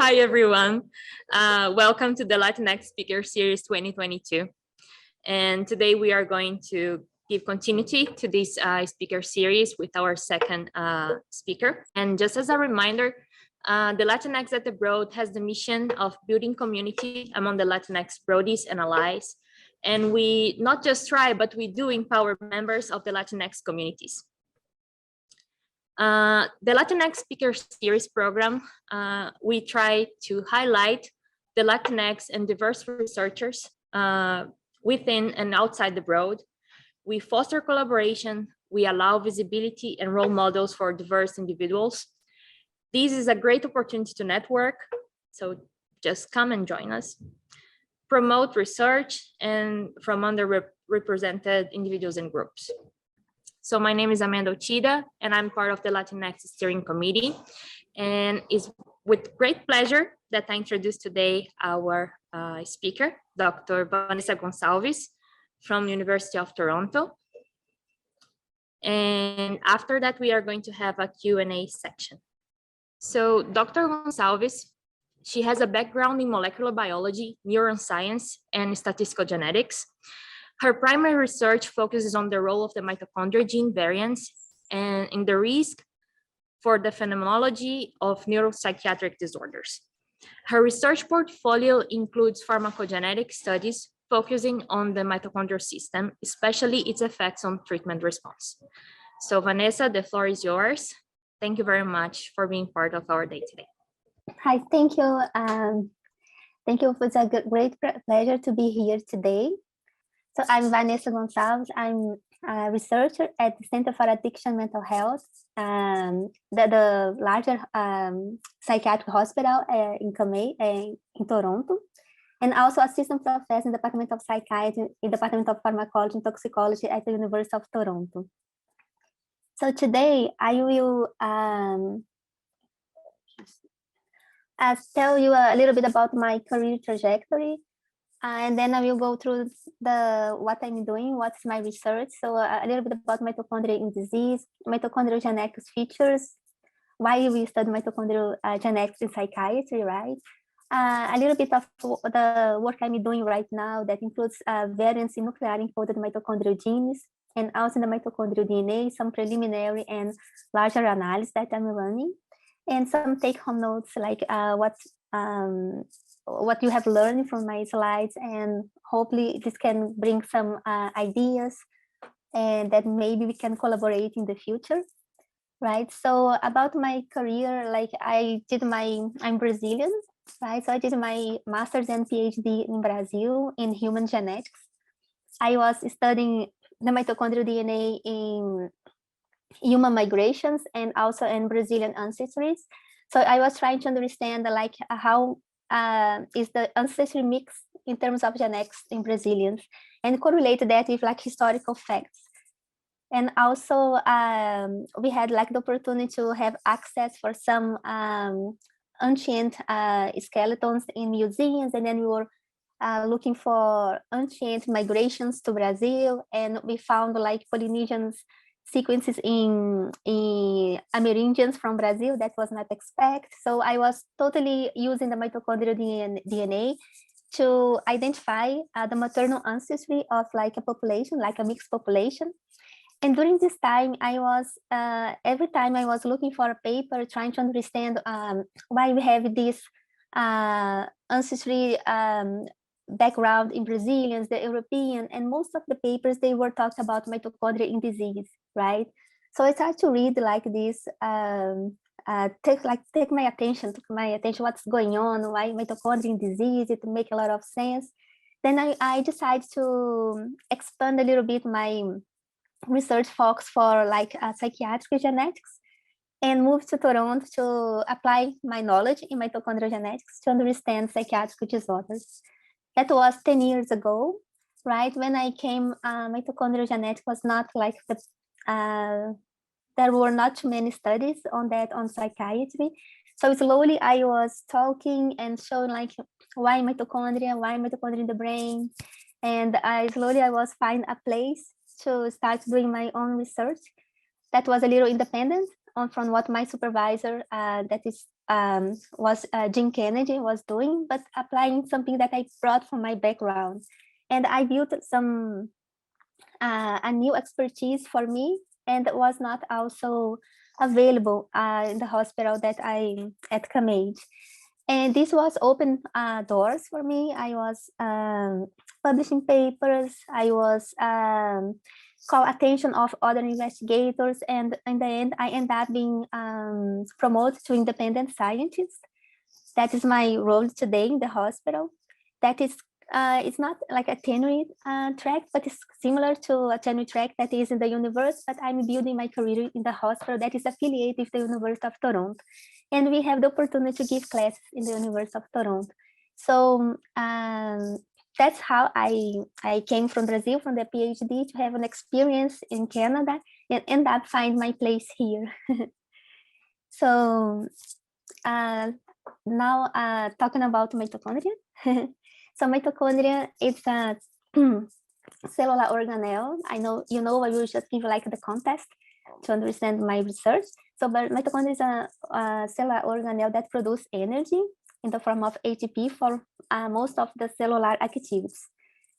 Hi, everyone. Welcome to the LatinX Speaker Series 2022. And today we are going to give continuity to this speaker series with our second speaker. And just as a reminder, the LatinX at the Broad has the mission of building community among the Latinx Broadies and allies. And we not just try, but we do empower members of the Latinx communities. The LatinX Speaker Series program, we try to highlight the Latinx and diverse researchers within and outside the Broad. We foster collaboration, we allow visibility and role models for diverse individuals. This is a great opportunity to network, so just come and join us. Promote research and from underrepresented individuals and groups. So my name is Amanda Ochida, and I'm part of the LatinX Steering Committee. And it's with great pleasure that I introduce today our speaker, Dr. Vanessa Goncalves from University of Toronto. And after that, we are going to have a Q&A section. So Dr. Goncalves, she has a background in molecular biology, neuroscience, and statistical genetics. Her primary research focuses on the role of the mitochondria gene variants and in the risk for the phenomenology of neuropsychiatric disorders. Her research portfolio includes pharmacogenetic studies focusing on the mitochondrial system, especially its effects on treatment response. So Vanessa, the floor is yours. Thank you very much for being part of our day today. Hi, thank you. Thank you. It's a great pleasure to be here today. So I'm Vanessa Goncalves. I'm a researcher at the Center for Addiction Mental Health, the larger psychiatric hospital in Kamei, in Toronto, and also assistant professor in the Department of Psychiatry, in the Department of Pharmacology and Toxicology at the University of Toronto. So today I will tell you a little bit about my career trajectory. And then I will go through what I'm doing, what's my research. So a little bit about mitochondria in disease, mitochondrial genetics features, why we study mitochondrial genetics in psychiatry, right? A little bit of the work I'm doing right now that includes variants in nuclear encoded mitochondrial genes and also in the mitochondrial DNA, some preliminary and larger analysis that I'm running, and some take-home notes like what you have learned from my slides, and hopefully this can bring some ideas and that maybe we can collaborate in the future, right? So about my career, like I'm Brazilian, right? So I did my master's and PhD in Brazil in human genetics. I was studying the mitochondrial DNA in human migrations and also in Brazilian ancestries. So I was trying to understand like how is the ancestry mix in terms of genetics in Brazilians and correlate that with like historical facts. And also we had like the opportunity to have access for some ancient skeletons in museums, and then we were looking for ancient migrations to Brazil, and we found like Polynesians sequences in Amerindians from Brazil that was not expected. So I was totally using the mitochondrial DNA to identify the maternal ancestry of like a population, like a mixed population. And during this time, I was every time I was looking for a paper trying to understand why we have this ancestry background in Brazilians, the European, and most of the papers, they were talked about mitochondria in disease, right? So I started to read like this, take my attention, what's going on, why mitochondria in disease, it make a lot of sense. Then I decided to expand a little bit my research focus for like psychiatric genetics and moved to Toronto to apply my knowledge in mitochondrial genetics to understand psychiatric disorders. That was 10 years ago, right? When I came, mitochondrial genetics was not like there were not too many studies on that on psychiatry. So slowly I was talking and showing like why mitochondria in the brain. And I was finding a place to start doing my own research that was a little independent from what my supervisor that is Jim Kennedy was doing, but applying something that I brought from my background. And I built some a new expertise for me, and was not also available in the hospital that I'm at CAMAGE. And this was open doors for me. I was publishing papers. I was call attention of other investigators, and in the end, I ended up being promoted to independent scientist. That is my role today in the hospital. That is, it's not like a tenure track, but it's similar to a tenure track that is in the university, but I'm building my career in the hospital that is affiliated with the University of Toronto. And we have the opportunity to give classes in the University of Toronto. So that's how I came from Brazil, from the PhD, to have an experience in Canada and end up find my place here. So now talking about mitochondria. So mitochondria is a cellular organelle. I know I will just give like the context to understand my research. So but mitochondria is a cellular organelle that produces energy in the form of ATP for most of the cellular activities,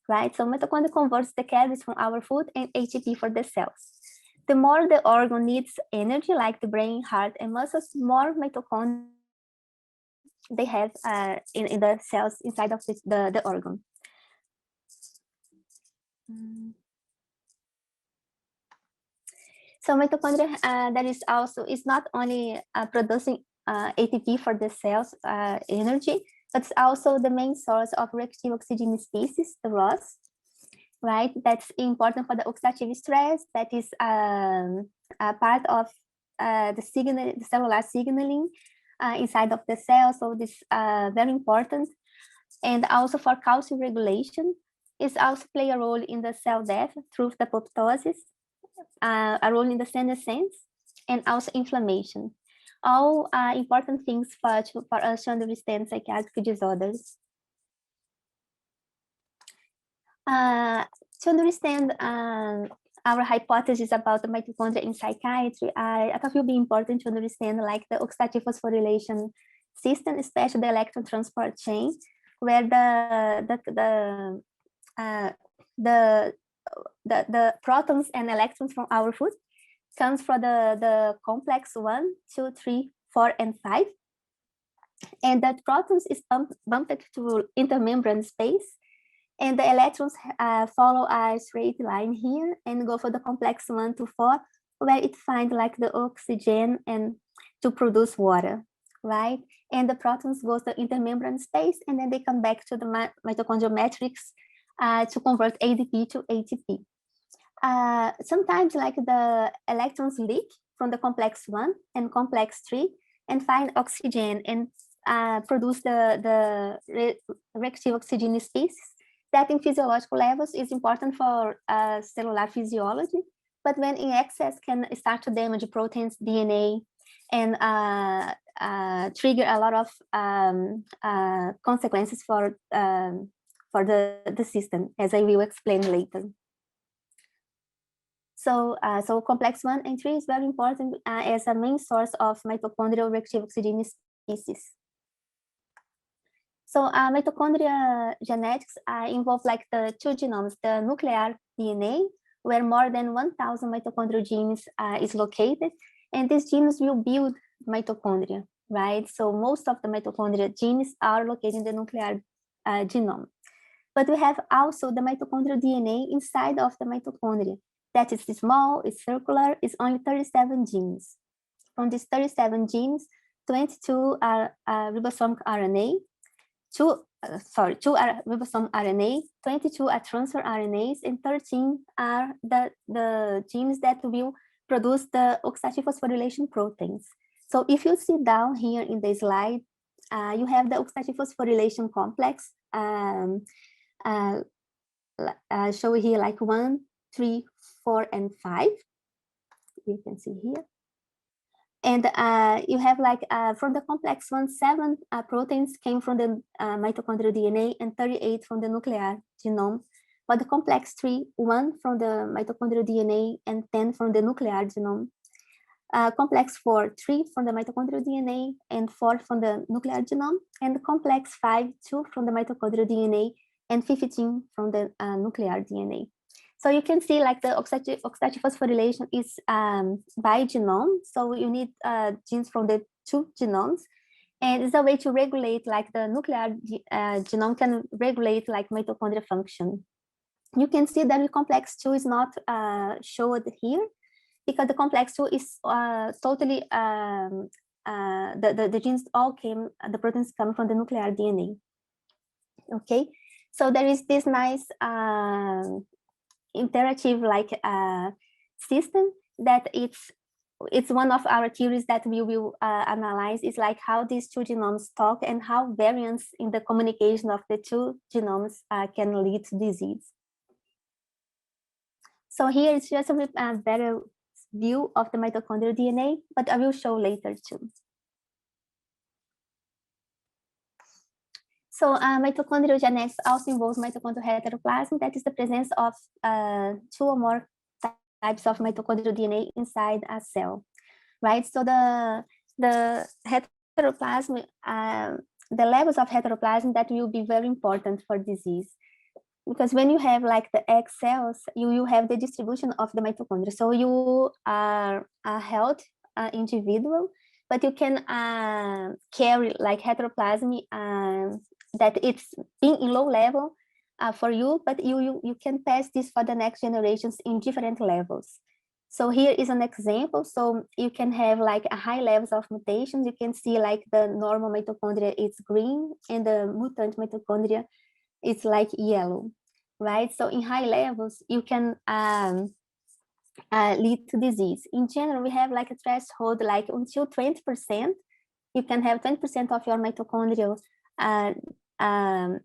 right? So mitochondria converts the calories from our food and ATP for the cells. The more the organ needs energy, like the brain, heart, and muscles, more mitochondria they have in the cells inside of the organ. So mitochondria that is not only producing ATP for the cells energy, but it's also the main source of reactive oxygen species, the ROS, right? That's important for the oxidative stress. That is a part of the cellular signaling inside of the cell. So this is very important. And also for calcium regulation, it also play a role in the cell death through the apoptosis, a role in the senescence, and also inflammation. All important things for us to understand psychiatric disorders. To understand our hypothesis about the mitochondria in psychiatry, I thought it would be important to understand like the oxidative phosphorylation system, especially the electron transport chain, where the protons and electrons from our food comes from the complex 1, 2, 3, 4, and 5. And that protons is bumped to intermembrane space, and the electrons follow a straight line here and go for the complex 1 to 4, where it finds like the oxygen and to produce water, right? And the protons go to intermembrane space, and then they come back to the mitochondrial matrix to convert ADP to ATP. Sometimes like the electrons leak from the complex 1 and complex 3 and find oxygen and produce the reactive oxygen species that in physiological levels is important for cellular physiology, but when in excess can start to damage proteins, DNA, and trigger a lot of consequences for the system, as I will explain later. So, so complex 1 and 3 is very important as a main source of mitochondrial reactive oxygen species. So mitochondria genetics involve like the two genomes, the nuclear DNA, where more than 1,000 mitochondrial genes is located, and these genes will build mitochondria, right? So most of the mitochondria genes are located in the nuclear genome. But we have also the mitochondrial DNA inside of the mitochondria. That is small, it's circular, it's only 37 genes. From these 37 genes, 22 are ribosomal RNA, two are ribosome RNA, 22 are transfer RNAs, and 13 are the genes that will produce the oxidative phosphorylation proteins. So if you see down here in the slide, you have the oxidative phosphorylation complex. Show here like 1, 3, 4, and 5. You can see here. And you have like from the complex 1, 7 proteins came from the mitochondrial DNA and 38 from the nuclear genome. But the complex 3, 1 from the mitochondrial DNA and 10 from the nuclear genome. complex 4, 3 from the mitochondrial DNA, and 4 from the nuclear genome, and complex 5, 2 from the mitochondrial DNA, and 15 from the nuclear DNA. So you can see like the oxidative phosphorylation is by genome. So you need genes from the 2 genomes. And it's a way to regulate, like the nuclear genome can regulate like mitochondrial function. You can see that the complex 2 is not showed here, because the complex 2 is totally, the genes all came, the proteins come from the nuclear DNA. Okay, so there is this nice interactive like system that it's one of our theories that we will analyze, is like how these 2 genomes talk and how variance in the communication of the 2 genomes can lead to disease. So here it's just a better view of the mitochondrial DNA, but I will show later too. So mitochondrial genetics also involves mitochondrial heteroplasmy, that is the presence of 2 or more types of mitochondrial DNA inside a cell, right? So the heteroplasmy, the levels of heteroplasmy, that will be very important for disease, because when you have like the X cells, you have the distribution of the mitochondria. So you are a healthy individual, but you can carry like heteroplasmy that it's being in low level for you, but you can pass this for the next generations in different levels. So here is an example. So you can have like a high levels of mutations. You can see like the normal mitochondria is green and the mutant mitochondria is like yellow, right? So in high levels, you can lead to disease. In general, we have like a threshold, like until 20%, you can have 20% of your mitochondrial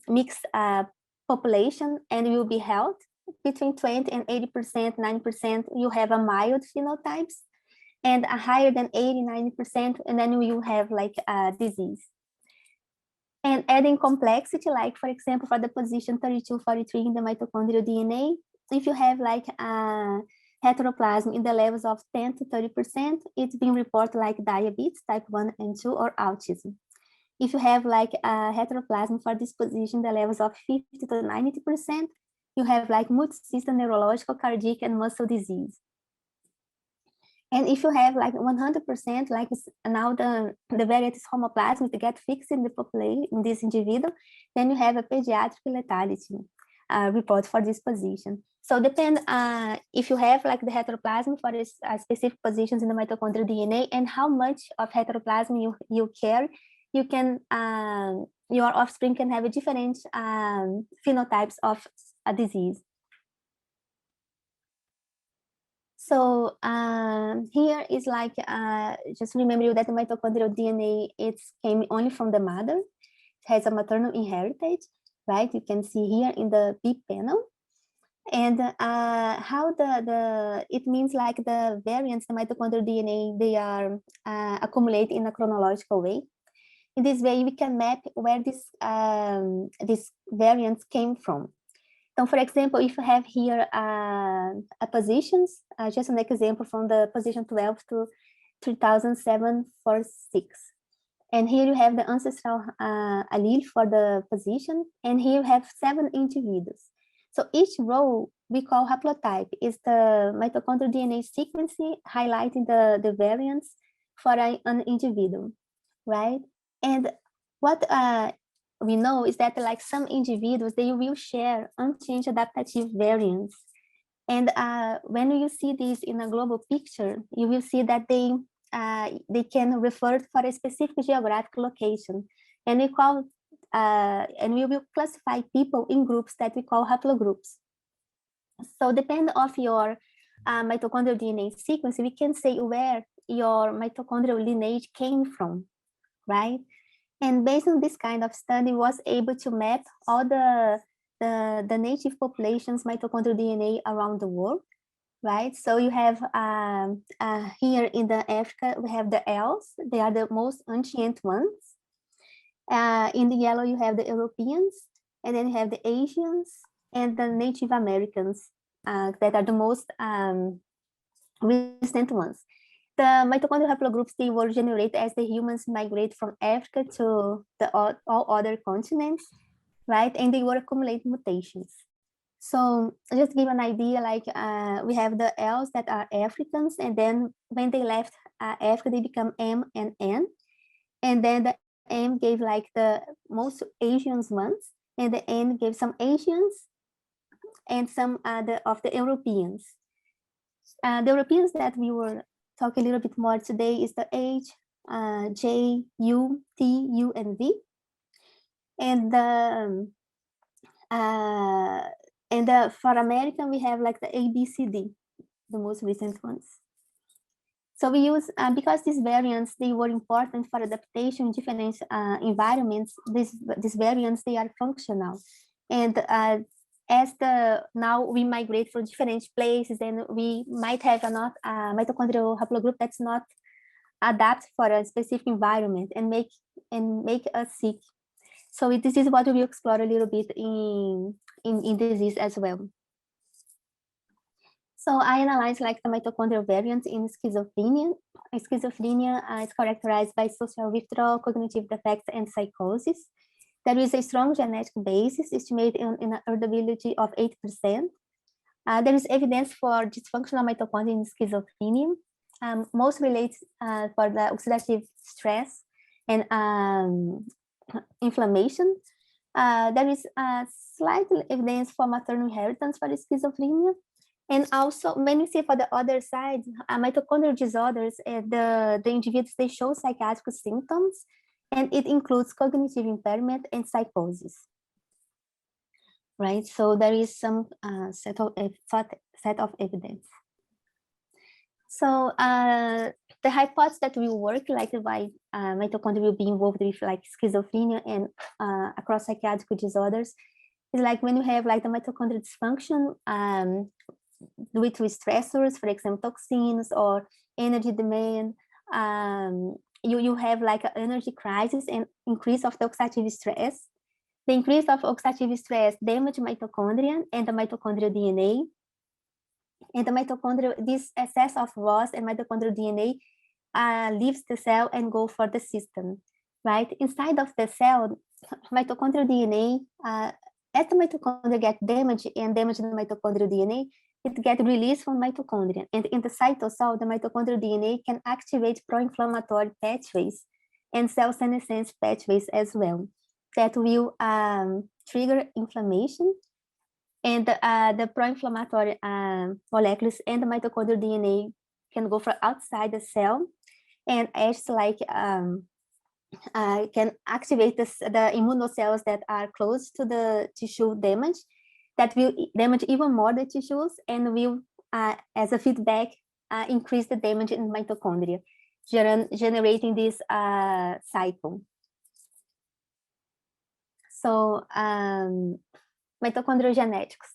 mixed population and you will be healthy. Between 20 and 80%, 90%, you have a mild phenotypes, and a higher than 80, 90%, and then you have like a disease. And adding complexity, like for example, for the position 32, 43 in the mitochondrial DNA, if you have like heteroplasm in the levels of 10 to 30%, it's being reported like diabetes type 1 and 2 or autism. If you have like heteroplasm for this position, the levels of 50 to 90%, you have like multi-system neurological, cardiac, and muscle disease. And if you have like 100%, like now the variant is homoplasmic, to get fixed in the population, in this individual, then you have a pediatric lethality report for this position. So depend if you have like the heteroplasm for this specific positions in the mitochondrial DNA and how much of heteroplasm you carry, you can your offspring can have a different phenotypes of a disease. So here is like just remember you that the mitochondrial DNA came only from the mother. It has a maternal inheritance, right? You can see here in the B panel. And how it means like the variants, the mitochondrial DNA, they are accumulated in a chronological way. In this way, we can map where these variants came from. So for example, if you have here positions, just an example from the position 12 to 3746. And here you have the ancestral allele for the position, and here you have 7 individuals. So each row we call haplotype, is the mitochondrial DNA sequence highlighting the variants for an individual, right? And what we know is that like some individuals, they will share unchanged adaptive variants. And when you see this in a global picture, you will see that they can refer for a specific geographic location. And we call, and we will classify people in groups that we call haplogroups. So depending of your mitochondrial DNA sequence, we can say where your mitochondrial lineage came from, right? And based on this kind of study, was able to map all the native populations mitochondrial DNA around the world, right? So you have here in the Africa, we have the L's. They are the most ancient ones. In the yellow, you have the Europeans, and then you have the Asians and the Native Americans that are the most recent ones. the mitochondrial haplogroups, they were generated as the humans migrate from Africa to all other continents, right? And they were accumulating mutations. So just to give an idea, like we have the L's that are Africans, and then when they left Africa, they become M and N. And then the M gave like the most Asians ones, and the N gave some Asians and some of the Europeans. The Europeans that we were talking a little bit more today is the H, J, U, T, U, and V. And for American, we have like the A, B, C, D, the most recent ones. So we use, because these variants, they were important for adaptation in different environments, these variants, they are functional. And as now we migrate from different places, and we might have a mitochondrial haplogroup that's not adapted for a specific environment and make us sick. So this is what we explore a little bit in disease as well. So I analyzed like the mitochondrial variants in schizophrenia. Schizophrenia is characterized by social withdrawal, cognitive defects, and psychosis. There is a strong genetic basis, estimated in an heritability of 8%. There is evidence for dysfunctional mitochondria in schizophrenia, most related for the oxidative stress and inflammation. There is slight evidence for maternal inheritance for schizophrenia. And also, when we see for the other side, mitochondrial disorders, the individuals, they show psychiatric symptoms, and it includes cognitive impairment and psychosis, right? So there is some set of evidence. So the hypothesis that will work, like why mitochondria will be involved with like schizophrenia and across psychiatric disorders, is like when you have like the mitochondrial dysfunction due to stressors, for example, toxins or energy demand, you have like an energy crisis and increase of the oxidative stress. The increase of oxidative stress damages mitochondria and the mitochondrial DNA. And the mitochondrial, this excess of ROS and mitochondrial DNA leaves the cell and go for the system, right? Inside of the cell, mitochondrial DNA, as the mitochondria get damaged and damage the mitochondrial DNA, it gets released from mitochondria. And in the cytosol, the mitochondrial DNA can activate pro-inflammatory pathways and cell senescence pathways as well. That will trigger inflammation. And the pro-inflammatory molecules and the mitochondrial DNA can go from outside the cell and acts like can activate the immunocells that are close to the tissue damage, that will damage even more the tissues and will, as a feedback, increase the damage in mitochondria, generating this cycle. So mitochondrial genetics.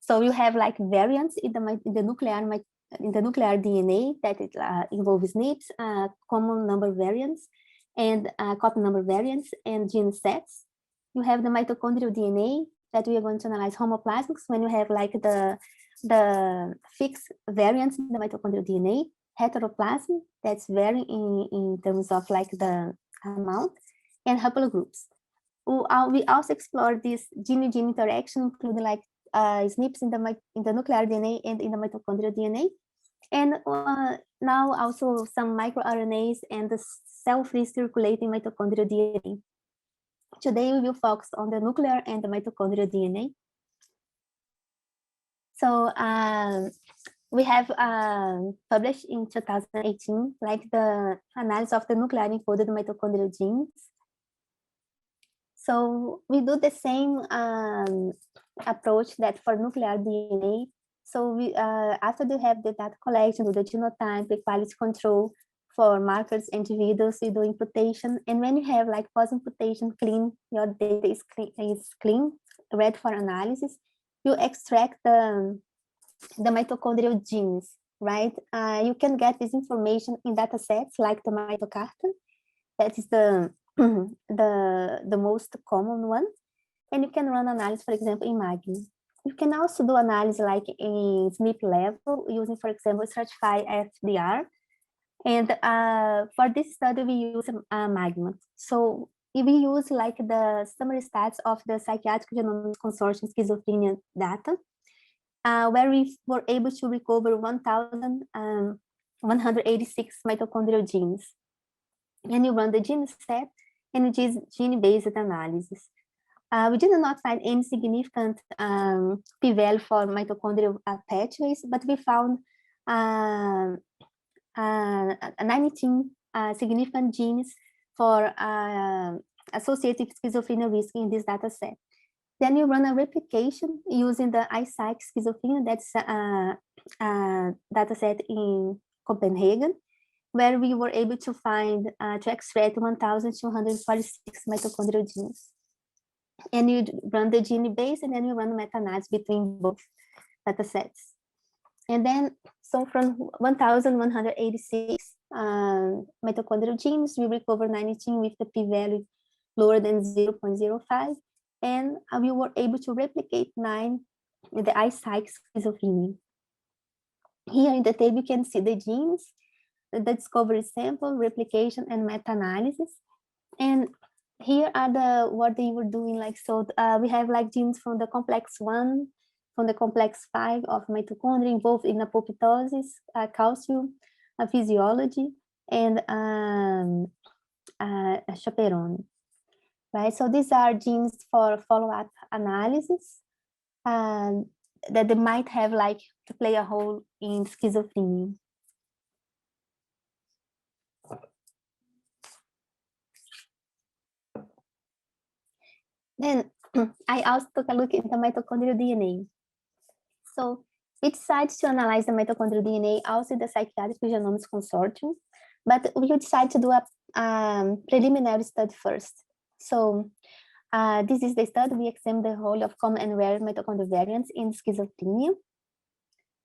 So you have like variants in the nuclear DNA that it involves SNPs, common number variants, and copy number variants, and gene sets. You have the mitochondrial DNA that we are going to analyze homoplasmics when you have like the fixed variants in the mitochondrial DNA, heteroplasmy that's varying in terms of like the amount, and haplogroups. We also explore this gene-gene interaction, including like SNPs in the nuclear DNA and in the mitochondrial DNA, and now also some microRNAs and the cell-free circulating mitochondrial DNA. Today we will focus on the nuclear and the mitochondrial DNA. So we have published in 2018 like the analysis of the nuclear encoded mitochondrial genes. So we do the same approach that for nuclear DNA. So we after they have the data collection, do the genotype, the quality control for markers, individuals, you do imputation. And when you have like post-imputation clean, your data is clean, ready for analysis, you extract the mitochondrial genes, right? You can get this information in data sets like the mitocarton, that is the most common one. And you can run analysis, for example, in Magni. You can also do analysis like in SNP level using, for example, Stratify FDR. And for this study, we use Magma. So we use like the summary stats of the Psychiatry Genomics Consortium schizophrenia data, where we were able to recover 1,186 mitochondrial genes. And you run the gene set and gene-based analysis. We did not find any significant p-value for mitochondrial pathways, but we found 19 significant genes for associated schizophrenia risk in this data set. Then you run a replication using the iPsych schizophrenia, that's a data set in Copenhagen, where we were able to find, to extract 1,246 mitochondrial genes. And you run the gene base, and then you run meta-analysis between both data sets. And then, so from 1,186 mitochondrial genes, we recover 19 with the p-value lower than 0.05. And we were able to replicate 9 with the iPsych schizophrenia. Here in the table, you can see the genes, the discovery sample, replication, and meta-analysis. And here are what they were doing. Like, so we have like genes from the complex 1, from the complex 5 of mitochondria involved in apoptosis, calcium, physiology, and chaperone. Right, so these are genes for follow-up analysis that they might have like to play a role in schizophrenia. Then I also took a look at the mitochondrial DNA. So we decided to analyze the mitochondrial DNA also in the Psychiatry Genomics Consortium, but we decided to do a preliminary study first. So this is the study. We examined the role of common and rare mitochondrial variants in schizophrenia,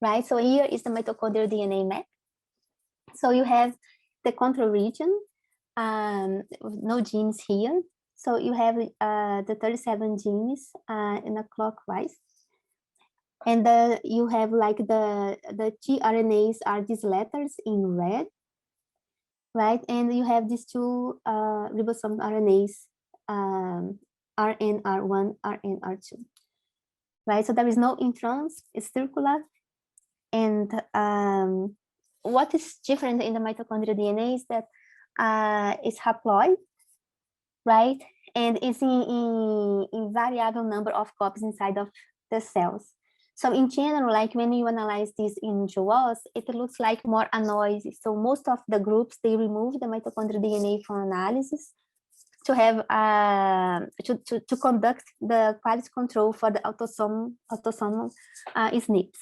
right? So here is the mitochondrial DNA map. So you have the control region, no genes here. So you have the 37 genes in a clockwise. And you have like the tRNAs are these letters in red, right? And you have these two ribosome RNAs, RNR1, RNR2, right? So there is no introns, it's circular. And what is different in the mitochondrial DNA is that it's haploid, right? And it's in variable number of copies inside of the cells. So in general, like when you analyze this in GWAS, it looks like more a noise. So most of the groups, they remove the mitochondrial DNA from analysis to have to conduct the quality control for the autosomal SNPs,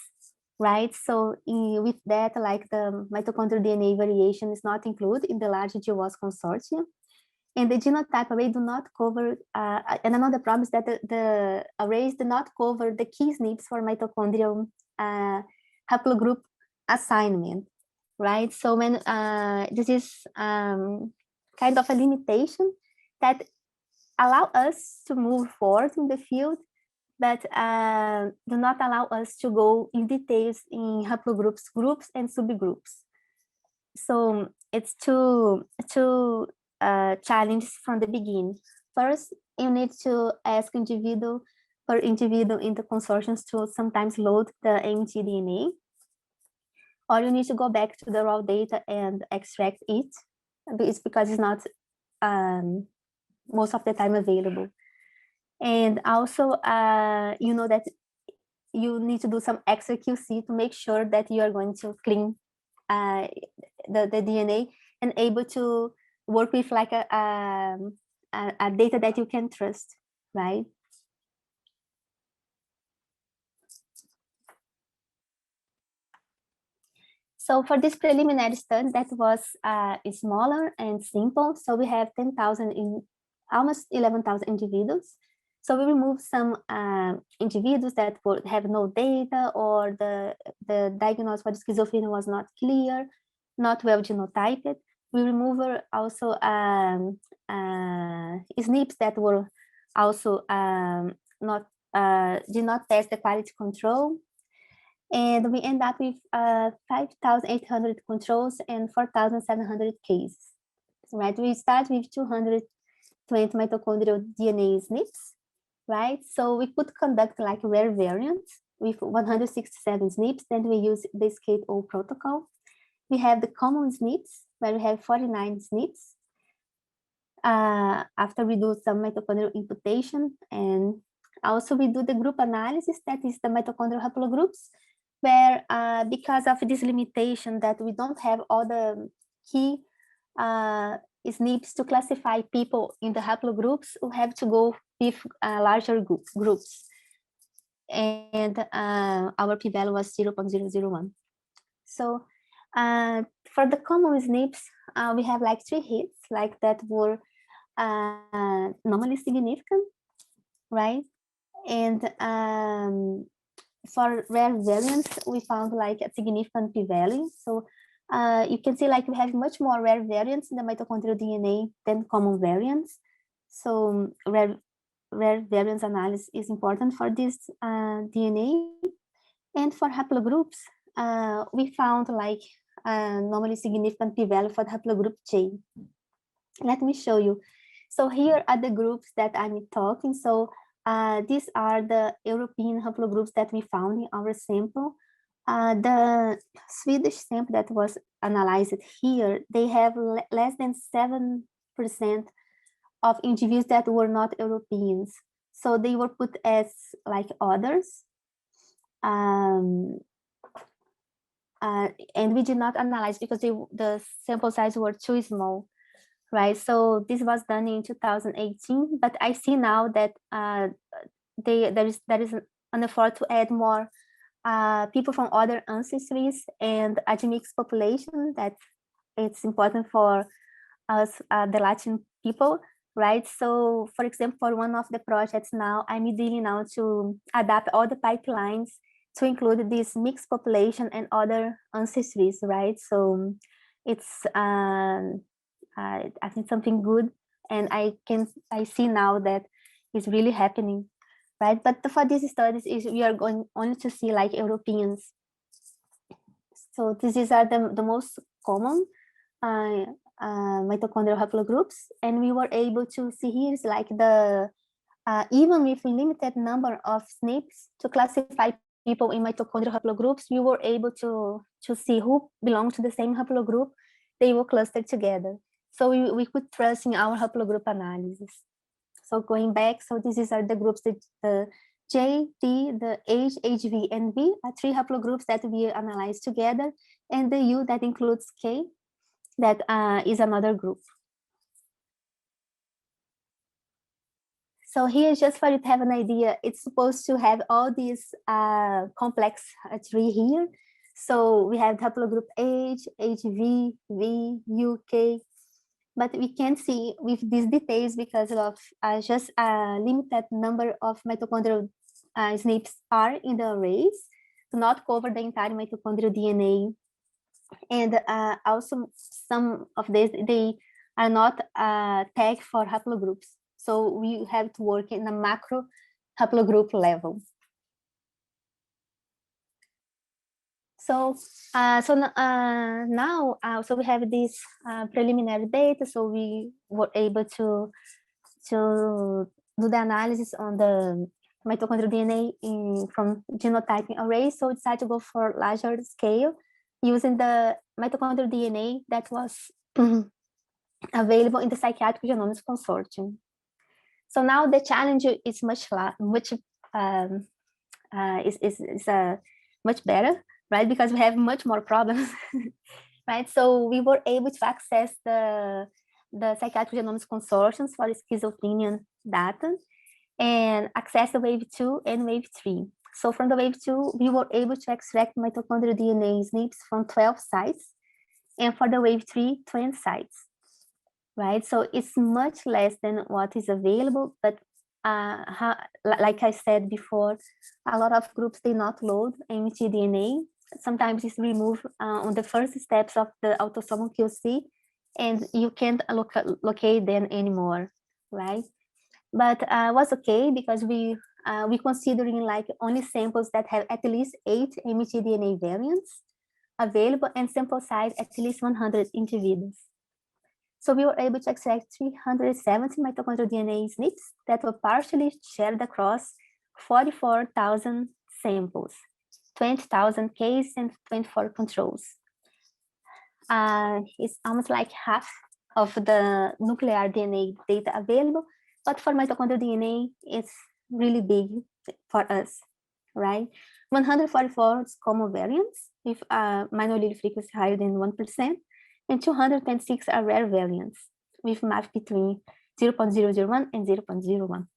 right? So with that, like the mitochondrial DNA variation is not included in the large GWAS consortium. And the genotype array do not cover, and another problem is that the arrays do not cover the key SNPs for mitochondrial haplogroup assignment, right? So when this is kind of a limitation that allow us to move forward in the field, but do not allow us to go in details in haplogroups, groups, and subgroups. So it's two challenges from the beginning. First, you need to ask individual per individual in the consortiums to sometimes load the mtDNA, or you need to go back to the raw data and extract it. It's because it's not most of the time available. And also, you know that you need to do some extra QC to make sure that you are going to clean the DNA and able to work with like a data that you can trust, right? So for this preliminary study that was smaller and simple, so we have 10,000 in almost 11,000 individuals. So we removed some individuals that have no data, or the diagnosis for the schizophrenia was not clear, not well genotyped. We removed also SNPs that were also did not pass the quality control. And we end up with 5,800 controls and 4,700 cases, right? We start with 220 mitochondrial DNA SNPs, right? So we could conduct like rare variants with 167 SNPs. Then we use the SCAPE-O protocol. We have the common SNPs, where we have 49 SNPs. After we do some mitochondrial imputation, and also we do the group analysis, that is the mitochondrial haplogroups, where because of this limitation that we don't have all the key SNPs to classify people in the haplogroups, we have to go with larger groups. And our p-value was 0.001. So for the common SNPs, we have like 3 hits, like that were normally significant, right? And for rare variants, we found like a significant p-value. So you can see like we have much more rare variants in the mitochondrial DNA than common variants. So rare variants analysis is important for this DNA. And for haplogroups, we found like normally significant p-value for the haplogroup J. Let me show you. So here are the groups that I'm talking. So these are the European haplogroups that we found in our sample. The Swedish sample that was analyzed here, they have less than 7% of individuals that were not Europeans. So they were put as like others. And we did not analyze because the sample size were too small, right? So this was done in 2018, but I see now that there is an effort to add more people from other ancestries and a mixed population, that it's important for us, the Latin people, right? So for example, for one of the projects now, I'm dealing now to adapt all the pipelines to include this mixed population and other ancestries, right? So it's I think something good, and I see now that it's really happening, right? But for these studies, we are going only to see like Europeans. So these are the most common mitochondrial haplogroups, and we were able to see here is like the even with limited number of SNPs to classify people in mitochondrial haplogroups, we were able to see who belong to the same haplogroup. They were clustered together. So we could trust in our haplogroup analysis. So going back, so these are the groups, the J, T, the H, HV, and V are 3 haplogroups that we analyzed together, and the U that includes K, that is another group. So here, just for you to have an idea, it's supposed to have all these complex tree here. So we have haplogroup H, HV, V, U, K, but we can't see with these details because of just a limited number of mitochondrial SNPs are in the arrays to not cover the entire mitochondrial DNA. And also some of these, they are not tagged for haplogroups. So we have to work in a macro haplogroup level. So now we have this preliminary data. So we were able to do the analysis on the mitochondrial DNA from genotyping arrays. So we decided to go for larger scale using the mitochondrial DNA that was available in the Psychiatry Genomics Consortium. So now the challenge is much better, right? Because we have much more problems, right? So we were able to access the Psychiatry Genomics Consortium for schizophrenia data and access the wave 2 and wave 3. So from the wave 2, we were able to extract mitochondrial DNA SNPs from 12 sites, and for the wave 3, 20 sites. Right, so it's much less than what is available, but like I said before, a lot of groups, they not load mtDNA. Sometimes it's removed on the first steps of the autosomal QC, and you can't locate them anymore, right? But it was okay because we we considering like only samples that have at least 8 mtDNA variants available and sample size at least 100 individuals. So we were able to extract 370 mitochondrial DNA SNPs that were partially shared across 44,000 samples, 20,000 cases and 24 controls. It's almost like half of the nuclear DNA data available, but for mitochondrial DNA, it's really big for us, right? 144 common variants with minor allele frequency higher than 1%, and 226 are rare variants with MAF between 0.001 and 0.01.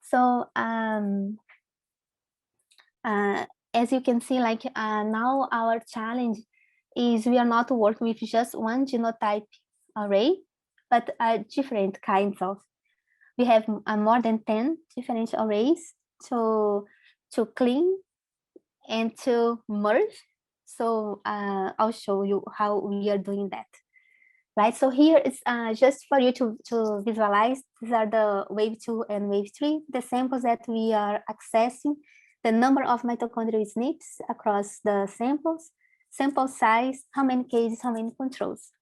So as you can see, like now our challenge is we are not working with just one genotype array, but different kinds of. We have more than 10 different arrays to clean and to merge. So I'll show you how we are doing that. Right, so here it's just for you to visualize. These are the wave 2 and wave 3, the samples that we are accessing, the number of mitochondrial SNPs across the samples, sample size, how many cases, how many controls.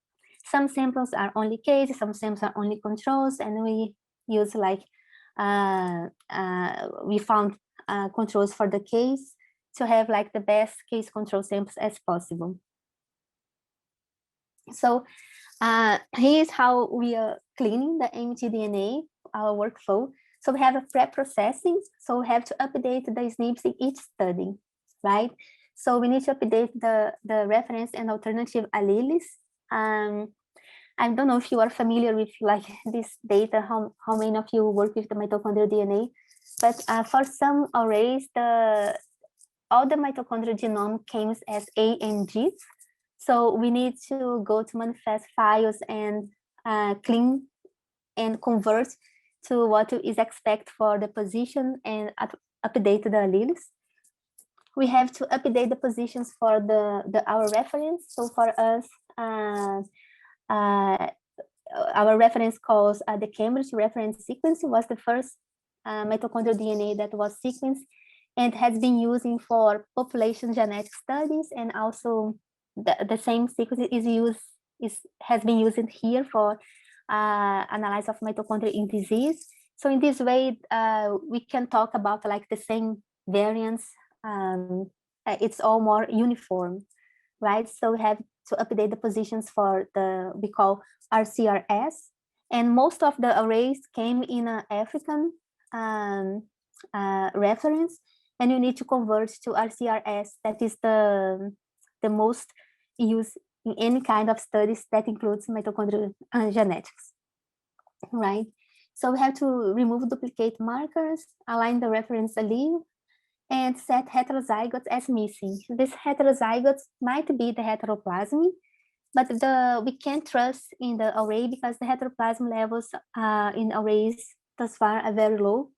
Some samples are only cases, some samples are only controls, and we use like, we found controls for the case to have like the best case control samples as possible. So here's how we are cleaning the mtDNA, our workflow. So we have a pre-processing. So we have to update the SNPs in each study, right? So we need to update the reference and alternative alleles. I don't know if you are familiar with like this data, how many of you work with the mitochondrial DNA, but for some arrays, all the mitochondrial genome comes as A and G. So we need to go to manifest files and clean and convert to what is expected for the position and update the alleles. We have to update the positions for our reference. So for us, our reference calls the Cambridge reference sequence was the first mitochondrial DNA that was sequenced and has been using for population genetic studies, and also the same sequence has been used here for analysis of mitochondria in disease. So in this way, we can talk about like the same variants. It's all more uniform, right? So we have to update the positions for we call RCRS, and most of the arrays came in an African reference, and you need to convert to RCRS. That is the most used in any kind of studies that includes mitochondrial genetics, right? So we have to remove duplicate markers, align the reference allele, and set heterozygotes as missing. These heterozygotes might be the heteroplasmy, but we can't trust in the array because the heteroplasm levels in arrays thus far are very low.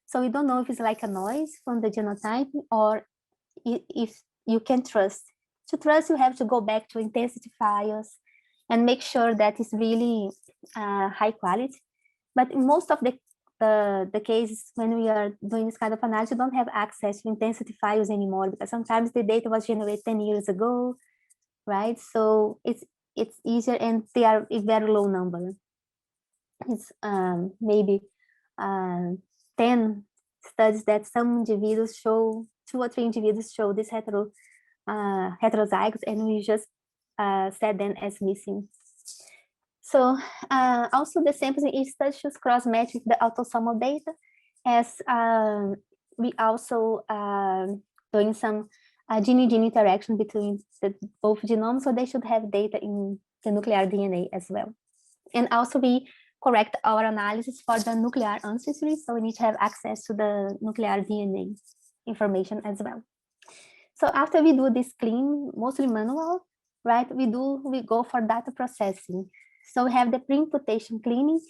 So we don't know if it's like a noise from the genotype or if you can trust. To trust, you have to go back to intensity files and make sure that it's really high quality. But in most of the cases when we are doing this kind of analysis, you don't have access to intensity files anymore because sometimes the data was generated 10 years ago, right? So it's easier, and they are a very low number. It's maybe 10 studies that some individuals show, 2 or 3 individuals show this heterozygotes, and we just set them as missing. So also the samples in each study should cross-match with the autosomal data, as we also doing some gene-gene interaction between both genomes, so they should have data in the nuclear DNA as well. And also we correct our analysis for the nuclear ancestry, so we need to have access to the nuclear DNA information as well. So after we do this clean, mostly manual, right, we go for data processing. So we have the pre-imputation cleaning,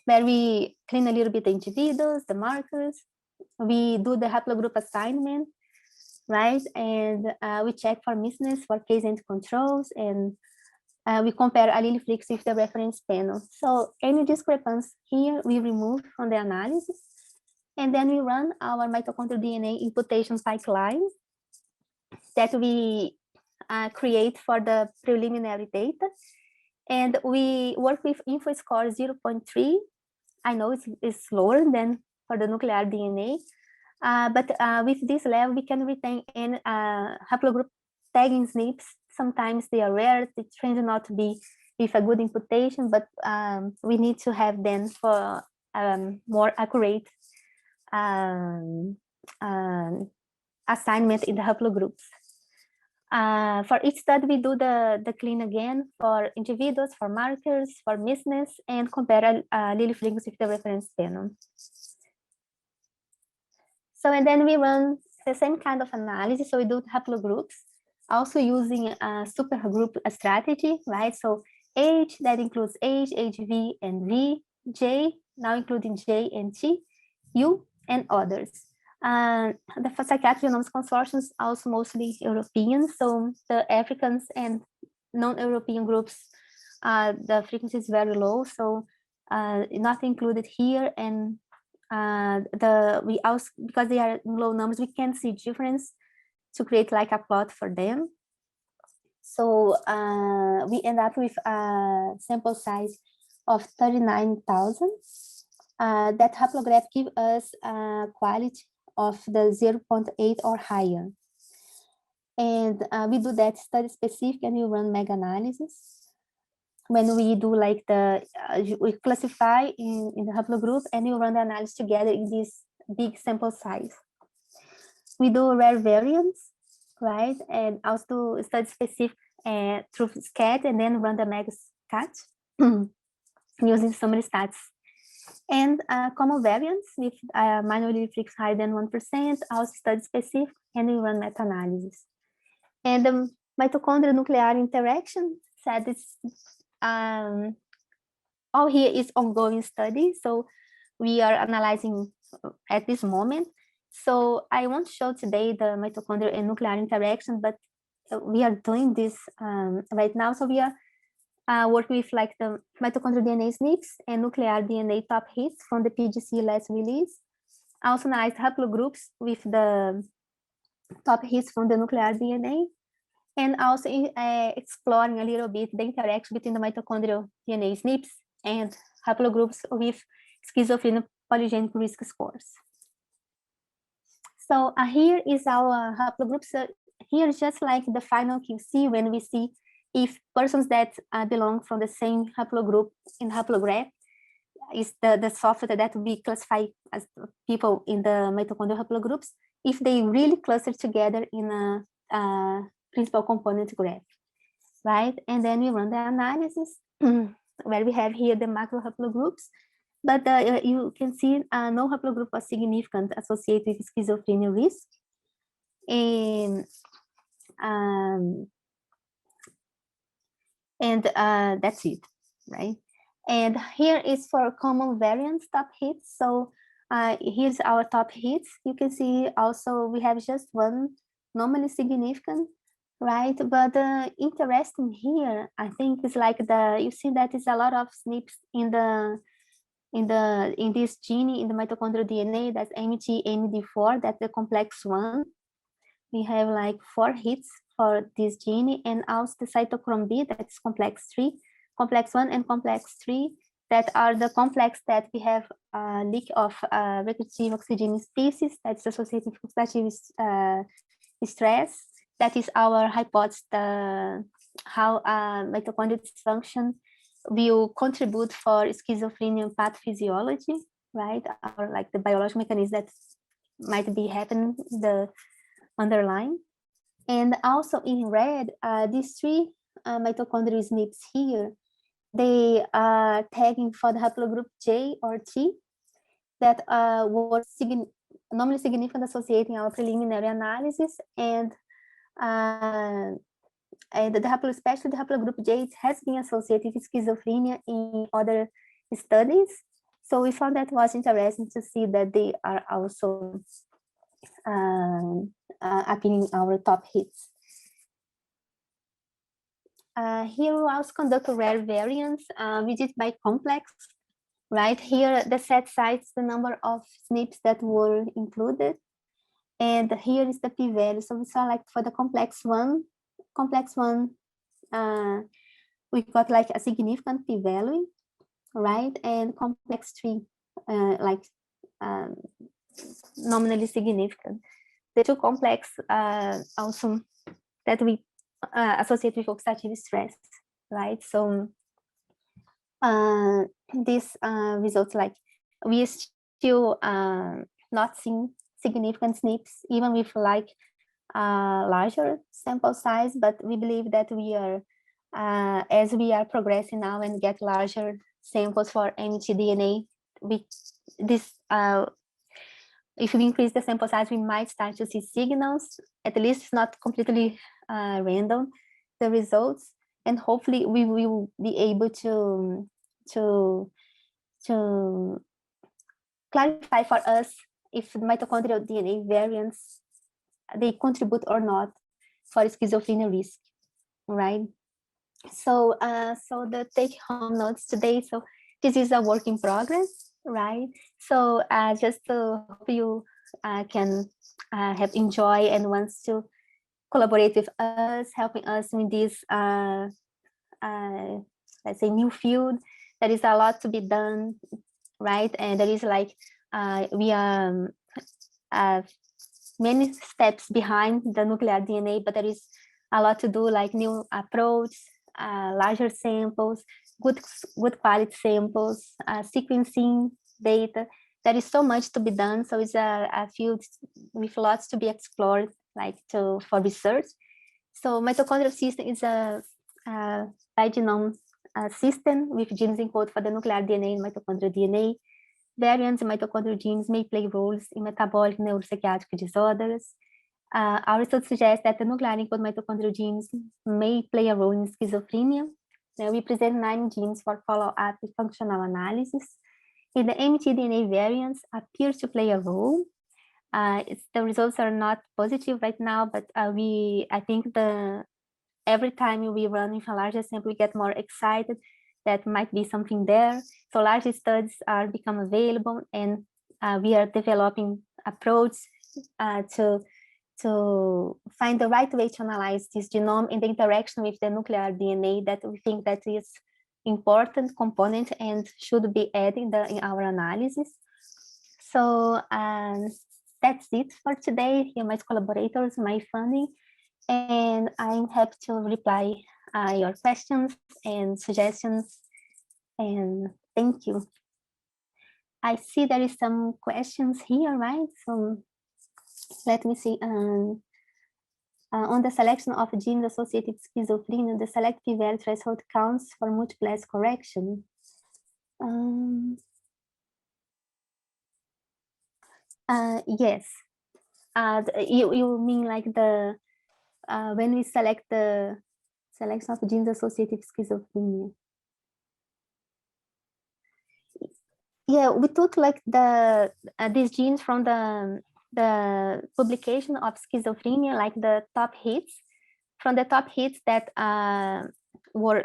where we clean a little bit the individuals, the markers. We do the haplogroup assignment, right? And we check for missingness for case and controls, and we compare allele frequency with the reference panel. So any discrepancy here, we remove from the analysis. And then we run our mitochondrial DNA imputation pipeline that we create for the preliminary data. And we work with info score 0.3. I know it's lower than for the nuclear DNA, but with this level, we can retain any haplogroup tagging SNPs. Sometimes they are rare, they tend not to be with a good imputation, but we need to have them for more accurate assignment in the haplogroups. For each study, we do the clean again for individuals, for markers, for misness, and compare allele frequency with the reference panel. So, and then we run the same kind of analysis. So we do haplogroups, also using a supergroup strategy, right? So age, that includes age, HV and V, J, now including J and T, U, and others. The Psychiatry Genomics Consortium is also mostly European, so the Africans and non-European groups, the frequency is very low, so not included here. And we also, because they are low numbers, we can see difference to create like a plot for them. So we end up with a sample size of 39,000. That haplograph gives us a quality of the 0.8 or higher. And we do that study specific, and we run mega-analysis. When we do like we classify in the haplogroup, and we run the analysis together in this big sample size. We do rare variants, right? And also study specific through SCAT, and then run the mega scat using summary stats. And common variants with minor allele frequency higher than 1%, also study specific, and we run meta-analysis. And the mitochondrial nuclear interaction said it's all here is ongoing study, so we are analyzing at this moment. So I won't show today the mitochondrial and nuclear interaction, but we are doing this right now. So we are working with like the mitochondrial DNA SNPs and nuclear DNA top hits from the PGC last release. I also analyzed haplogroups with the top hits from the nuclear DNA, and also exploring a little bit the interaction between the mitochondrial DNA SNPs and haplogroups with schizophrenia polygenic risk scores. So here is our haplogroups. Here is just like the final QC when we see if persons that belong from the same haplogroup in haplograph is the software that we classify as people in the mitochondrial haplogroups, if they really cluster together in a principal component graph, right? And then we run the analysis where we have here the macro haplogroups, but you can see no haplogroup was significant associated with schizophrenia risk. And that's it, right? And here is for common variants top hits. So here's our top hits. You can see also we have just one normally significant, right? But interesting here, I think, is like you see that is a lot of SNPs in this gene in the mitochondrial DNA. That's MD4. That's the complex one. We have like 4 hits for this gene, and also the cytochrome B, that's complex 3, complex 1 and complex 3, that are the complex that we have leak of recursive oxygen species that's associated with oxidative stress. That is our hypothesis, how mitochondrial dysfunction will contribute for schizophrenia pathophysiology, right? Or like the biological mechanism that might be happening, the underlying. And also in red, these 3 mitochondrial SNPs here, they are tagging for the haplogroup J or T that were normally significant associating our preliminary analysis, and especially the haplogroup J has been associated with schizophrenia in other studies. So we found that was interesting to see that they are also appearing our top hits. Here we also conduct rare variants. We did by complex. right? Here, the set cites the number of SNPs that were included. And here is the p-value. So we saw like for the complex one, we got like a significant p-value, right? And complex 3, like nominally significant. The 2 complex also that we associate with oxidative stress, right? So this results like we still not seeing significant SNPs even with like larger sample size, but we believe that we are as we are progressing now and get larger samples for mtDNA, if we increase the sample size, we might start to see signals. At least it's not completely random, the results, and hopefully we will be able to clarify for us if mitochondrial DNA variants they contribute or not for schizophrenia risk, right? So so the take-home notes today. So this is a work in progress, right? So just to hope you can have enjoy and wants to collaborate with us, helping us in this let's say new field. There is a lot to be done, right? And there is like we are many steps behind the nuclear DNA, but there is a lot to do, like new approach, larger samples, good quality samples, sequencing data. There is so much to be done. So it's a field with lots to be explored, like for research. So mitochondrial system is a bigenome system with genes encoded for the nuclear DNA and mitochondrial DNA. Variants in mitochondrial genes may play roles in metabolic neuropsychiatric disorders. Our research suggests that the nuclear encoded mitochondrial genes may play a role in schizophrenia. Now we present 9 genes for follow-up functional analysis. And the mtDNA variants appear to play a role. The results are not positive right now, but I think every time we run with a larger sample, we get more excited that might be something there. So large studies are become available, and we are developing approach to find the right way to analyze this genome and the interaction with the nuclear DNA that we think that is important component and should be added in our analysis. So that's it for today. Here are my collaborators, my funding, and I'm happy to reply your questions and suggestions, and thank you. I see there is some questions here, right? So let me see. On the selection of genes associated with schizophrenia, the select p-value threshold counts for multiplex correction. Yes. You mean like the when we select the selection of genes associated with schizophrenia? Yeah, we took like these genes from the publication of schizophrenia, like the top hits, from the top hits that were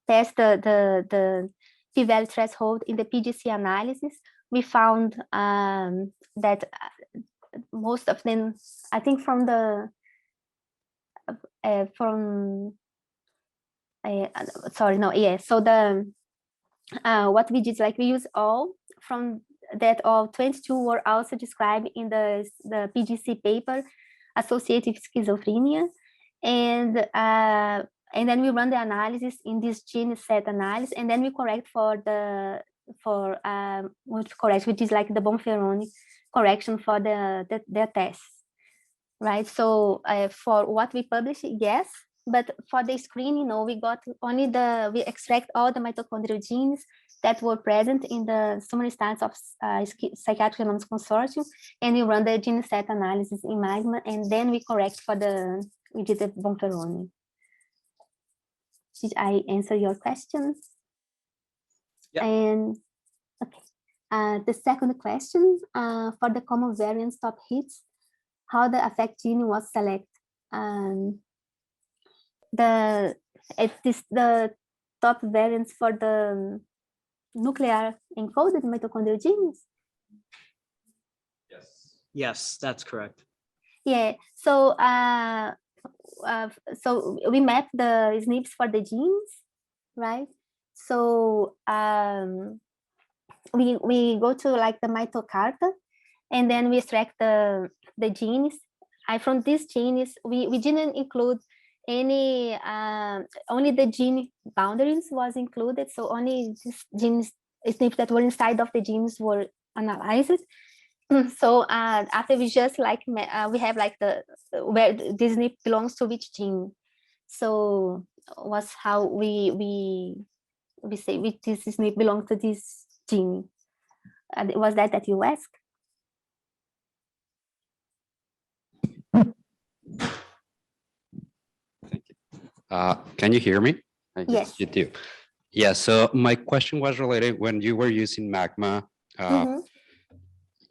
past the p-value threshold in the PGC analysis. We found that most of them, I think from the sorry, no, yeah. So what we did, like we use all from that, all 22 were also described in the PGC paper associated with schizophrenia, and then we run the analysis in this gene set analysis, and then we correct for correct, which is like the Bonferroni correction for the tests, right? So for what we publish, yes. But for the screening, no, we got only we extract all the mitochondrial genes that were present in the summary stats of Psychiatry Genomics Consortium, and we run the gene set analysis in Magma, and then we correct we did the Bonferroni. Did I answer your questions? Yeah. And okay, the second question, for the common variants top hits, how the affect gene was selected? The top variants for the nuclear encoded mitochondrial genes? Yes, that's correct. Yeah, so so we map the SNPs for the genes, right? So we go to like the mitocarta, and then we extract the genes. From these genes, we didn't include any, only the gene boundaries was included. So only these genes, SNPs that were inside of the genes were analyzed. So after we just like we have like the where this SNP belongs to which gene. So was how we say which this SNP belongs to this gene. Was that you asked? Can you hear me? I guess Yes. you do. Yeah, so my question was related when you were using magma,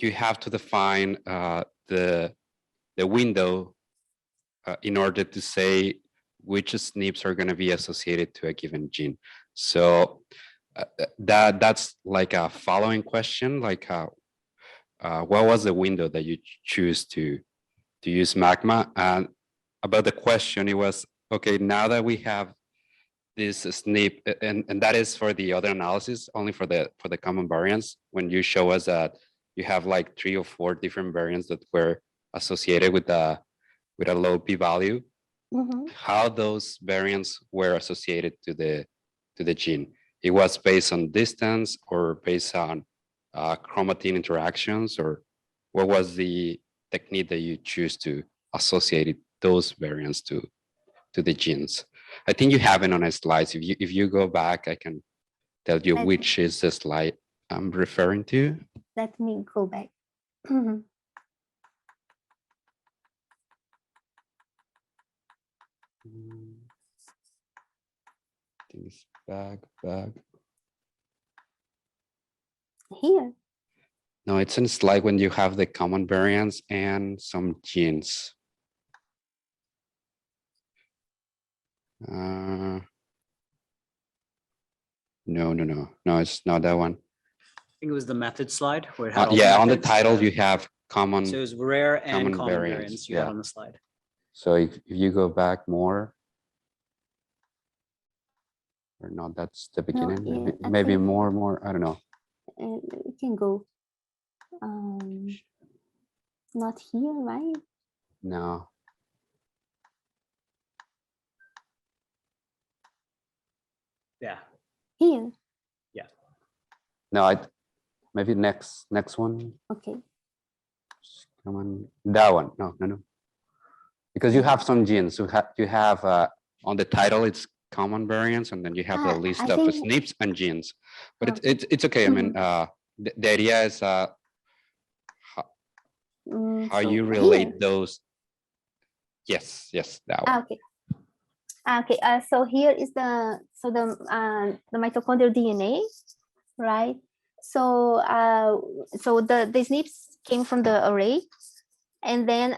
you have to define the window in order to say which SNPs are going to be associated to a given gene. So that's like a following question, like what was the window that you choose to use magma? And about the question, it was, okay, now that we have this SNP, and that is for the other analysis, only for the common variants, when you show us that you have like 3 or 4 different variants that were associated with a low p-value, how those variants were associated to the gene. It was based on distance or based on chromatin interactions, or what was the technique that you choose to associate those variants to the genes? I think you have it on a slide. If you go back, I can tell you which is the slide I'm referring to. Let me go back. Things back. Here. No, it's in slide when you have the common variants and some genes. No, it's not that one. I think it was the method slide where it had all yeah, the on the methods. title you have common. So it was rare and common variants, variants you had on the slide. So if you go back more, or not, that's the beginning. No, yeah, maybe more. I don't know. We can go. Not here, right? No. Yeah. Here. Yeah. No, maybe next one. Okay. Come on, that one. No. Because you have some genes. You have on the title it's common variants, and then you have the list of SNPs and genes. But it's okay. I mean, the idea is how you relate here. Those. Yes, that one. Okay. So here is the mitochondrial DNA, right? So the SNPs came from the array, and then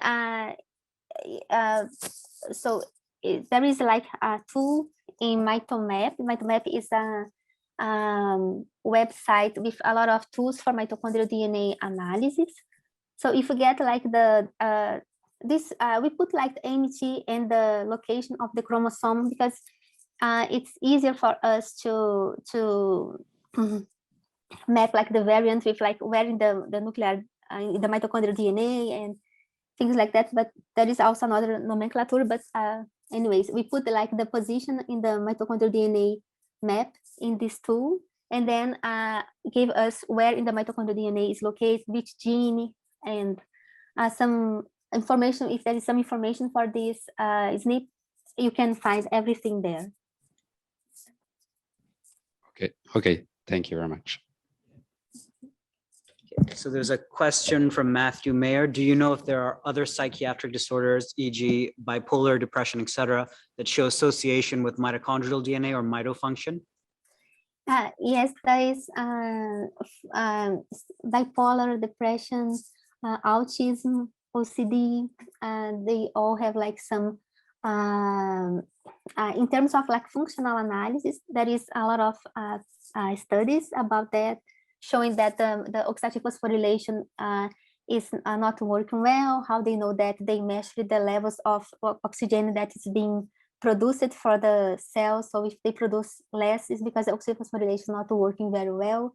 so there is like a tool in MitoMap. MitoMap is a website with a lot of tools for mitochondrial DNA analysis. So if you get like we put like the MT and the location of the chromosome because it's easier for us to map like the variant with like where in the nuclear in the mitochondrial DNA and things like that. But there is also another nomenclature. But anyways, we put like the position in the mitochondrial DNA map in this tool, and then give us where in the mitochondrial DNA is located, which gene, and some information. If there is some information for this SNP, you can find everything there. Okay. Thank you very much. So there's a question from Matthew Mayer. Do you know if there are other psychiatric disorders, e.g. bipolar, depression, etc., that show association with mitochondrial DNA or mitofunction? Yes, there is bipolar, depression, autism, OCD. They all have like some in terms of like functional analysis, there is a lot of studies about that, showing that the oxidative phosphorylation is not working well. How they know that? They measure the levels of oxygen that is being produced for the cells. So if they produce less, it's because the oxidative phosphorylation is not working very well.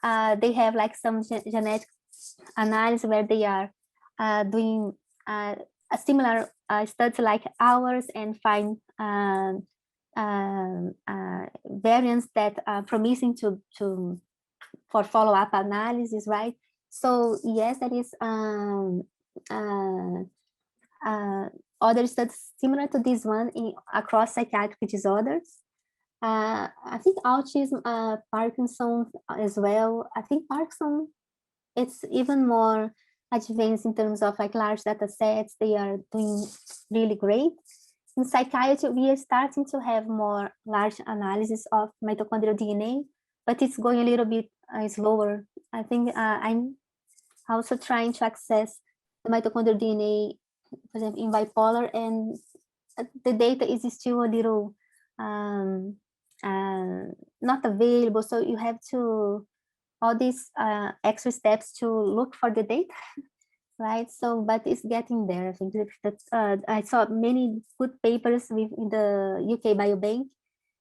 They have like some genetic analysis where they are doing a similar studies like ours and find variants that are promising for follow-up analysis, right? So yes, that is other studies similar to this one across psychiatric disorders. I think autism, Parkinson as well. I think Parkinson, it's even more advanced in terms of like large data sets. They are doing really great. In psychiatry, we are starting to have more large analysis of mitochondrial DNA, but it's going a little bit slower. I think I'm also trying to access the mitochondrial DNA, for example, in bipolar, and the data is still a little not available. So you have to all these extra steps to look for the data, right? So, but it's getting there. I think that I saw many good papers in the UK Biobank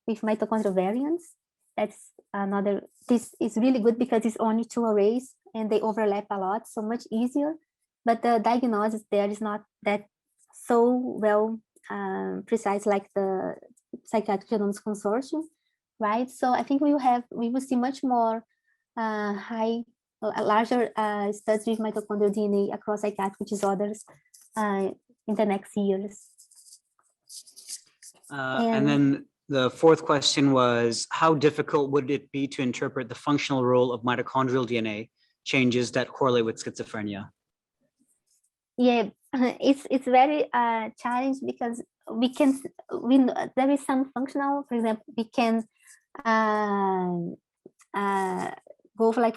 with mitochondrial variants. That's another. This is really good because it's only 2 arrays and they overlap a lot, so much easier. But the diagnosis there is not that so well precise like the Psychiatric Genomics Consortium, right? So I think we will see much more larger studies with mitochondrial DNA across psychiatric disorders in the next years. And then the fourth question was, how difficult would it be to interpret the functional role of mitochondrial DNA changes that correlate with schizophrenia? Yeah, it's very challenging because there is some functional, for example, we can go for like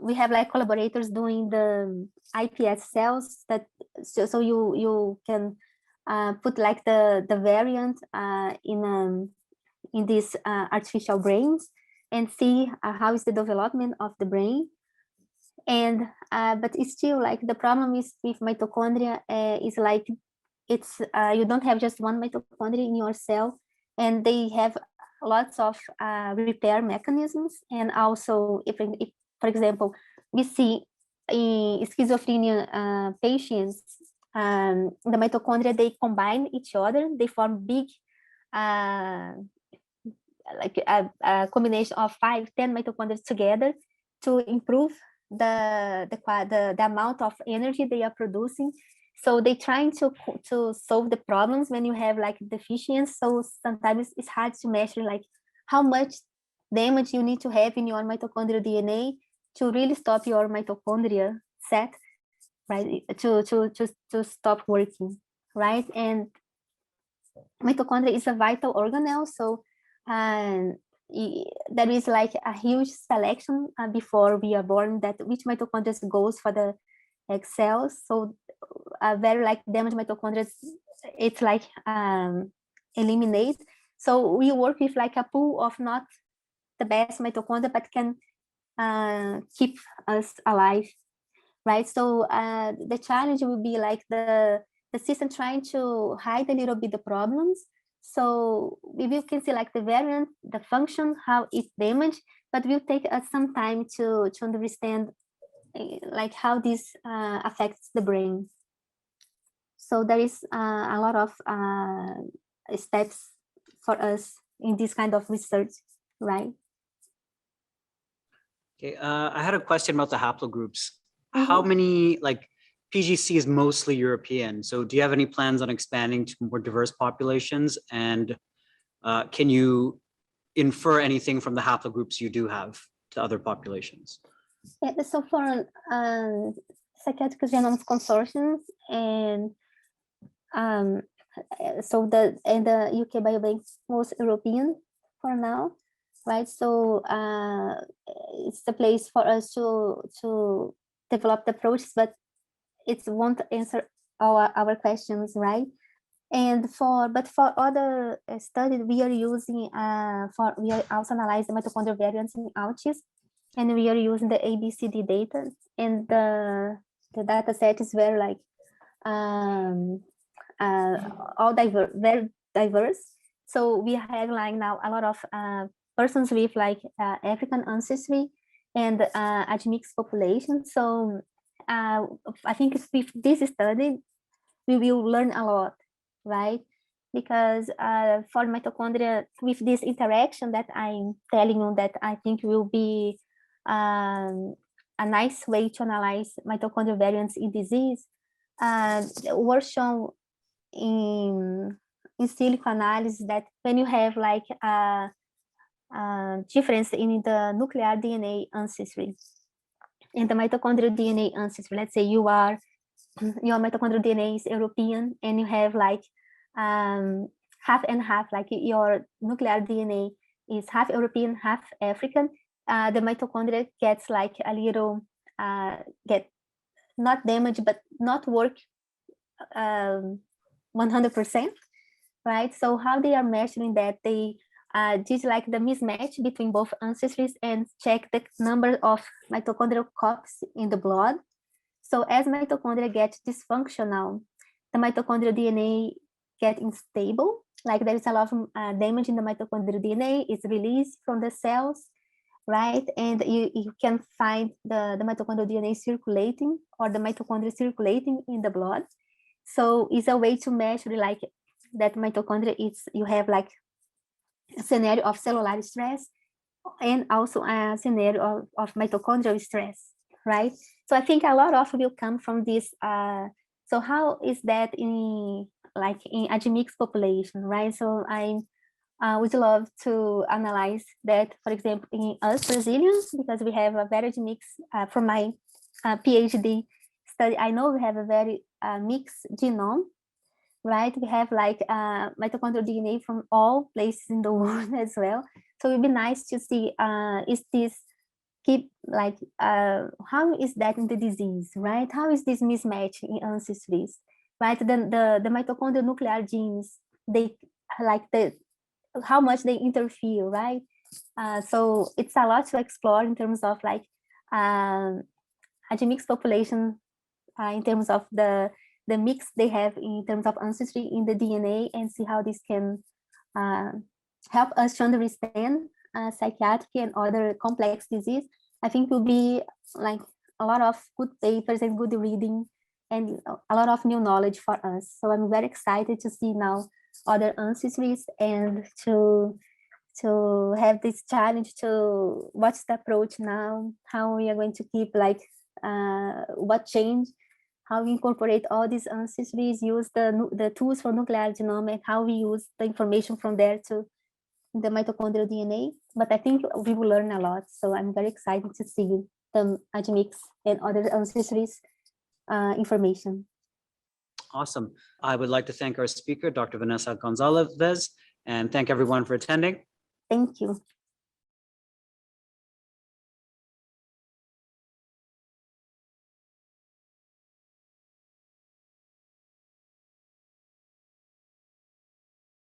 we have like collaborators doing the iPS cells that so you can put like the variant in these artificial brains and see how is the development of the brain. And but it's still like the problem is with mitochondria is like it's you don't have just one mitochondria in your cell, and they have lots of repair mechanisms. And also if for example we see in schizophrenia patients, the mitochondria, they combine each other, they form big like a combination of 5-10 mitochondria together to improve the amount of energy they are producing. So they trying to solve the problems when you have like deficiency. So sometimes it's hard to measure like how much damage you need to have in your mitochondrial DNA to really stop your mitochondria set, right? To stop working, right? And mitochondria is a vital organelle, so there is like a huge selection before we are born that which mitochondria goes for the egg cells. So very like damaged mitochondria, it's like eliminate. So we work with like a pool of not the best mitochondria, but can keep us alive, right? So the challenge will be like the system trying to hide a little bit the problems. So we can see like the variant, the function, how it's damaged, but will take us some time to understand like how this affects the brain. So there is a lot of steps for us in this kind of research, right? Okay, I had a question about the haplogroups. How many, like PGC is mostly European, so do you have any plans on expanding to more diverse populations? And can you infer anything from the haplogroups you do have to other populations? Yeah, so for Psychiatric Genomics Consortium and so the UK Biobank most European for now, right? So it's the place for us to develop the approach, but it won't answer our questions, right? And for other studies, we are using we are also analyzing mitochondrial variants in autism, and we are using the ABCD data, and the data set is very like all very diverse. So we have like now a lot of persons with like African ancestry and admixed population. So I think with this study, we will learn a lot, right? Because for mitochondria, with this interaction that I'm telling you, that I think will be a nice way to analyze mitochondrial variants in disease, was shown in silico analysis that when you have like a difference in the nuclear DNA ancestry and the mitochondrial DNA ancestry, let's say your mitochondrial DNA is European and you have like half and half, like your nuclear DNA is half European, half African, the mitochondria gets like a little, get not damaged, but not work 100%, right? So how they are measuring that, they did like the mismatch between both ancestries and check the number of mitochondrial copies in the blood. So as mitochondria get dysfunctional, the mitochondrial DNA get unstable, like there is a lot of damage in the mitochondrial DNA, is released from the cells, right? And you can find the mitochondrial DNA circulating, or the mitochondria circulating in the blood. So it's a way to measure like that mitochondria is, you have like a scenario of cellular stress and also a scenario of mitochondrial stress, right? So I think a lot of will come from this. So how is that in admixed population, right? So I would love to analyze that, for example, in us Brazilians, because we have a very mixed, from my PhD study, I know we have a very mixed genome, right? We have like mitochondrial DNA from all places in the world as well. So it'd be nice to see, is this keep like, how is that in the disease, right? How is this mismatch in ancestries, right? Then the mitochondrial nuclear genes, they like how much they interfere, right? So it's a lot to explore in terms of like admixed population, in terms of the mix they have in terms of ancestry in the DNA, and see how this can help us to understand psychiatry and other complex disease. I think will be like a lot of good papers and good reading and a lot of new knowledge for us. So I'm very excited to see now other ancestries and to have this challenge to what's the approach now, how we are going to keep like what change, how we incorporate all these ancestries, use the tools for nuclear genome, and how we use the information from there to the mitochondrial DNA. But I think we will learn a lot. So I'm very excited to see the admix and other ancestries information. Awesome. I would like to thank our speaker, Dr. Vanessa Goncalves, and thank everyone for attending. Thank you.